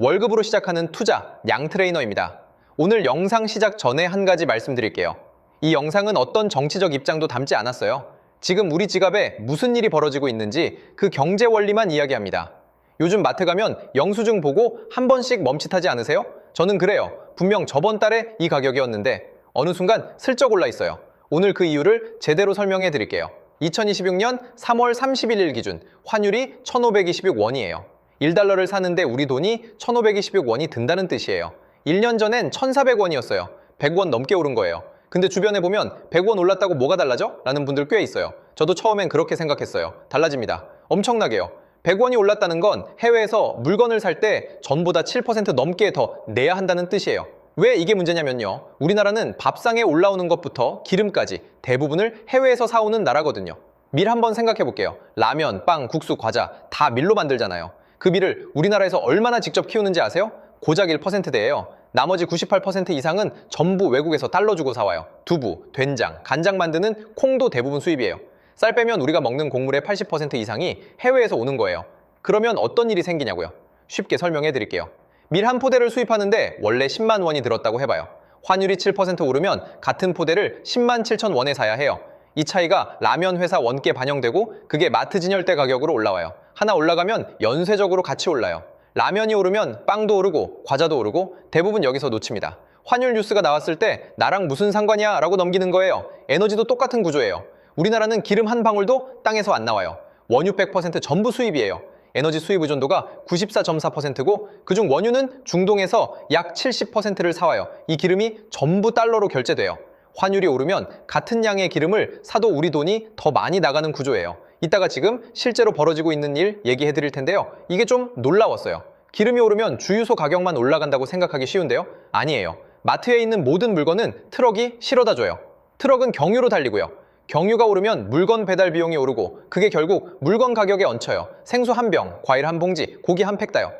월급으로 시작하는 투자, 양트레이너입니다. 오늘 영상 시작 전에 한 가지 말씀드릴게요. 이 영상은 어떤 정치적 입장도 담지 않았어요. 지금 우리 지갑에 무슨 일이 벌어지고 있는지 그 경제 원리만 이야기합니다. 요즘 마트 가면 영수증 보고 한 번씩 멈칫하지 않으세요? 저는 그래요. 분명 저번 달에 이 가격이었는데 어느 순간 슬쩍 올라 있어요. 오늘 그 이유를 제대로 설명해 드릴게요. 2026년 3월 31일 기준 환율이 1,526원이에요. 1달러를 사는데 우리 돈이 1,526원이 든다는 뜻이에요. 1년 전엔 1,400원이었어요. 100원 넘게 오른 거예요. 근데 주변에 보면 100원 올랐다고 뭐가 달라져? 라는 분들 꽤 있어요. 저도 처음엔 그렇게 생각했어요. 달라집니다. 엄청나게요. 100원이 올랐다는 건 해외에서 물건을 살 때 전보다 7% 넘게 더 내야 한다는 뜻이에요. 왜 이게 문제냐면요. 우리나라는 밥상에 올라오는 것부터 기름까지 대부분을 해외에서 사오는 나라거든요. 밀 한번 생각해 볼게요. 라면, 빵, 국수, 과자 다 밀로 만들잖아요. 그 밀을 우리나라에서 얼마나 직접 키우는지 아세요? 고작 1%대예요. 나머지 98% 이상은 전부 외국에서 달러 주고 사와요. 두부, 된장, 간장 만드는 콩도 대부분 수입이에요. 쌀 빼면 우리가 먹는 곡물의 80% 이상이 해외에서 오는 거예요. 그러면 어떤 일이 생기냐고요? 쉽게 설명해 드릴게요. 밀 한 포대를 수입하는데 원래 10만 원이 들었다고 해봐요. 환율이 7% 오르면 같은 포대를 10만 7천 원에 사야 해요. 이 차이가 라면 회사 원가에 반영되고 그게 마트 진열대 가격으로 올라와요. 하나 올라가면 연쇄적으로 같이 올라요. 라면이 오르면 빵도 오르고 과자도 오르고 대부분 여기서 놓칩니다. 환율 뉴스가 나왔을 때 나랑 무슨 상관이야? 라고 넘기는 거예요. 에너지도 똑같은 구조예요. 우리나라는 기름 한 방울도 땅에서 안 나와요. 원유 100% 전부 수입이에요. 에너지 수입 의존도가 94.4%고 그중 원유는 중동에서 약 70%를 사와요. 이 기름이 전부 달러로 결제돼요. 환율이 오르면 같은 양의 기름을 사도 우리 돈이 더 많이 나가는 구조예요. 이따가 지금 실제로 벌어지고 있는 일 얘기해 드릴 텐데요. 이게 좀 놀라웠어요. 기름이 오르면 주유소 가격만 올라간다고 생각하기 쉬운데요. 아니에요. 마트에 있는 모든 물건은 트럭이 실어다 줘요. 트럭은 경유로 달리고요. 경유가 오르면 물건 배달 비용이 오르고 그게 결국 물건 가격에 얹혀요. 생수 한 병, 과일 한 봉지, 고기 한 팩 따요.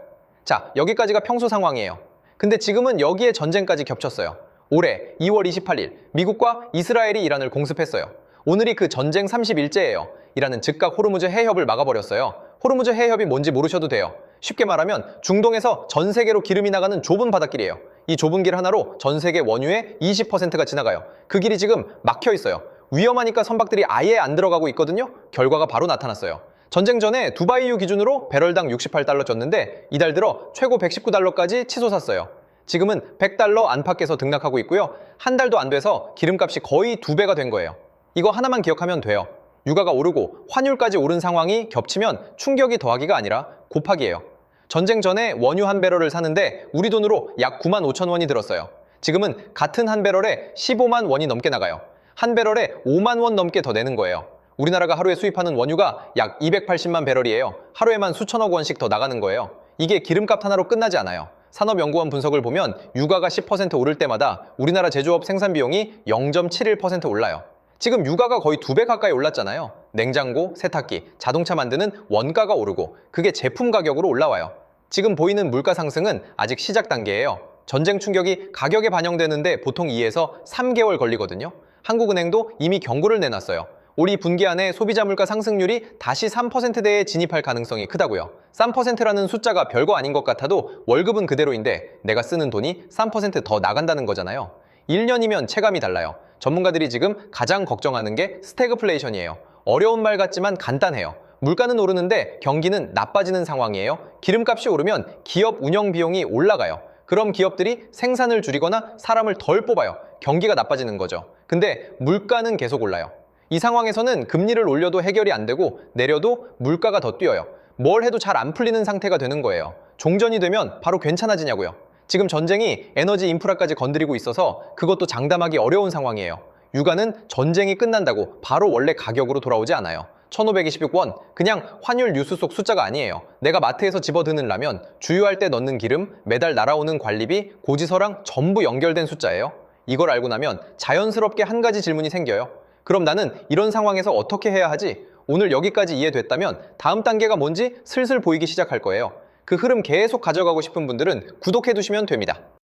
자, 여기까지가 평소 상황이에요. 근데 지금은 여기에 전쟁까지 겹쳤어요. 올해 2월 28일 미국과 이스라엘이 이란을 공습했어요. 오늘이 그 전쟁 30일째예요. 이란은 즉각 호르무즈 해협을 막아버렸어요. 호르무즈 해협이 뭔지 모르셔도 돼요. 쉽게 말하면 중동에서 전 세계로 기름이 나가는 좁은 바닷길이에요. 이 좁은 길 하나로 전 세계 원유의 20%가 지나가요. 그 길이 지금 막혀 있어요. 위험하니까 선박들이 아예 안 들어가고 있거든요. 결과가 바로 나타났어요. 전쟁 전에 두바이유 기준으로 배럴당 68달러 줬는데 이달 들어 최고 119달러까지 치솟았어요. 지금은 100달러 안팎에서 등락하고 있고요. 한 달도 안 돼서 기름값이 거의 2배가 된 거예요. 이거 하나만 기억하면 돼요. 유가가 오르고 환율까지 오른 상황이 겹치면 충격이 더하기가 아니라 곱하기예요. 전쟁 전에 원유 한 배럴을 사는데 우리 돈으로 약 9만 5천 원이 들었어요. 지금은 같은 한 배럴에 15만 원이 넘게 나가요. 한 배럴에 5만 원 넘게 더 내는 거예요. 우리나라가 하루에 수입하는 원유가 약 280만 배럴이에요. 하루에만 수천억 원씩 더 나가는 거예요. 이게 기름값 하나로 끝나지 않아요. 산업연구원 분석을 보면 유가가 10% 오를 때마다 우리나라 제조업 생산 비용이 0.71% 올라요. 지금 유가가 거의 2배 가까이 올랐잖아요. 냉장고, 세탁기, 자동차 만드는 원가가 오르고 그게 제품 가격으로 올라와요. 지금 보이는 물가 상승은 아직 시작 단계예요. 전쟁 충격이 가격에 반영되는데 보통 2에서 3개월 걸리거든요. 한국은행도 이미 경고를 내놨어요. 올 2분기 안에 소비자 물가 상승률이 다시 3%대에 진입할 가능성이 크다고요. 3%라는 숫자가 별거 아닌 것 같아도 월급은 그대로인데 내가 쓰는 돈이 3% 더 나간다는 거잖아요. 1년이면 체감이 달라요. 전문가들이 지금 가장 걱정하는 게 스태그플레이션이에요. 어려운 말 같지만 간단해요. 물가는 오르는데 경기는 나빠지는 상황이에요. 기름값이 오르면 기업 운영 비용이 올라가요. 그럼 기업들이 생산을 줄이거나 사람을 덜 뽑아요. 경기가 나빠지는 거죠. 근데 물가는 계속 올라요. 이 상황에서는 금리를 올려도 해결이 안 되고 내려도 물가가 더 뛰어요. 뭘 해도 잘 안 풀리는 상태가 되는 거예요. 종전이 되면 바로 괜찮아지냐고요. 지금 전쟁이 에너지 인프라까지 건드리고 있어서 그것도 장담하기 어려운 상황이에요. 유가는 전쟁이 끝난다고 바로 원래 가격으로 돌아오지 않아요. 1,526원, 그냥 환율 뉴스 속 숫자가 아니에요. 내가 마트에서 집어드는 라면, 주유할 때 넣는 기름, 매달 날아오는 관리비, 고지서랑 전부 연결된 숫자예요. 이걸 알고 나면 자연스럽게 한 가지 질문이 생겨요. 그럼 나는 이런 상황에서 어떻게 해야 하지? 오늘 여기까지 이해됐다면 다음 단계가 뭔지 슬슬 보이기 시작할 거예요. 그 흐름 계속 가져가고 싶은 분들은 구독해 두시면 됩니다.